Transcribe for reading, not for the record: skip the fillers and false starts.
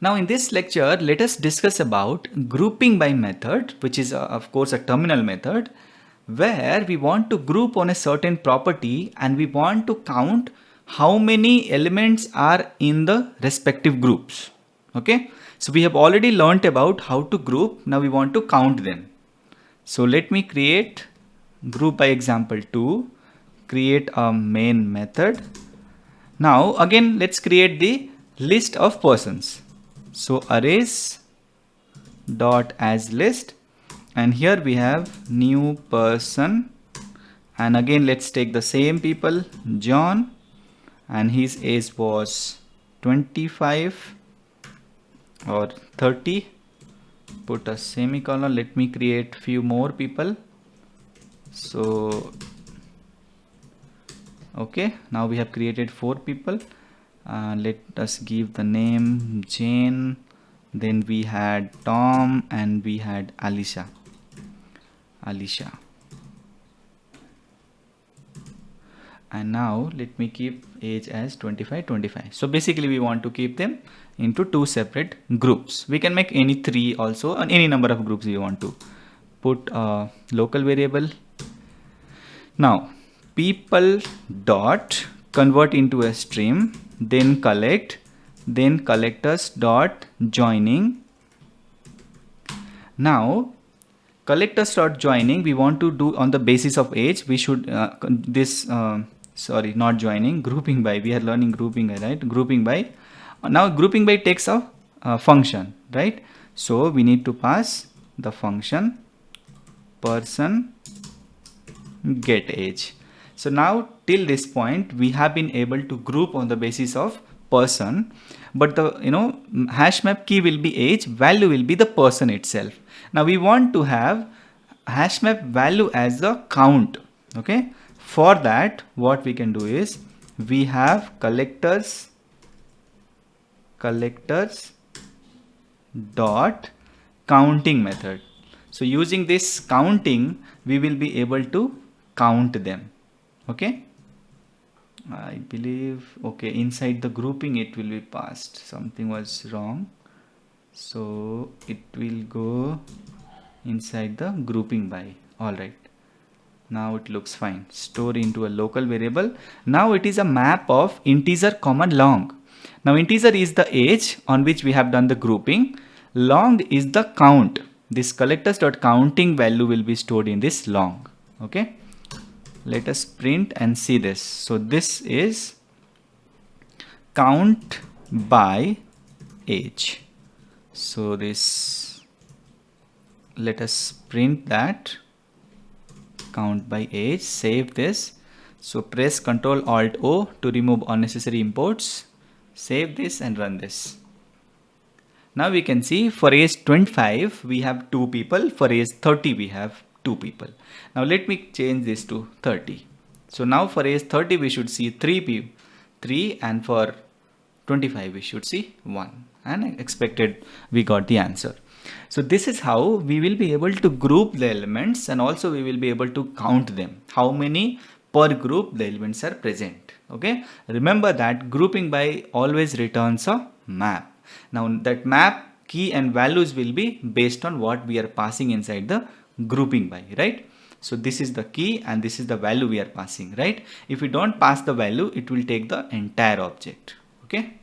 Now in this lecture, let us discuss about grouping by method, which is of course a terminal method, where we want to group on a certain property and we want to count how many elements are in the respective groups. Okay, so we have already learnt about how to group. Now we want to count them. So let me create group by example 2, create a main method. Now again let's create the list of persons. So arrays dot as list, and here we have new person, and again let's take the same people, John, and his age was 25 or 30. Put a semicolon. Let me create few more people. So okay, now we have created 4 people. Let us give the name Jane, then we had Tom, and we had Alicia. And now let me keep age as 25. So basically we want to keep them into 2 separate groups. We can make any 3 also, on any number of groups we want to. Put a local variable. Now people dot convert into a stream, then collect, then collectors dot joining. Now collectors dot joining we want to do on the basis of age. We should sorry, not joining, grouping by. We are learning grouping by, right? Grouping by. Now grouping by takes a function, right? So we need to pass the function person get age. So now till this point we have been able to group on the basis of person, but the hash map key will be age, value will be the person itself. Now we want to have hash map value as the count. Okay, for that what we can do is we have collectors dot counting method. So using this counting we will be able to count them. Okay, I believe, okay, inside the grouping it will be passed. Something was wrong, so it will go inside the grouping by. All right, now it looks fine. Store into a local variable. Now it is a map of integer comma long. Now integer is the age on which we have done the grouping. Long is the count. This collectors dot counting value will be stored in this long. Okay, let us print and see this. So this is count by age. So this, let us print that count by age. Save this. So press Ctrl Alt O to remove unnecessary imports. Save this and run this. Now we can see for age 25 we have 2 people, for age 30 we have 2 people. Now let me change this to 30. So now for age 30 we should see 3, and for 25 we should see 1, and expected we got the answer. So this is how we will be able to group the elements, and also we will be able to count them, how many per group the elements are present. Okay, remember that grouping by always returns a map. Now that map key and values will be based on what we are passing inside the grouping by, right? So this is the key and this is the value we are passing, right? If we don't pass the value, it will take the entire object. Okay.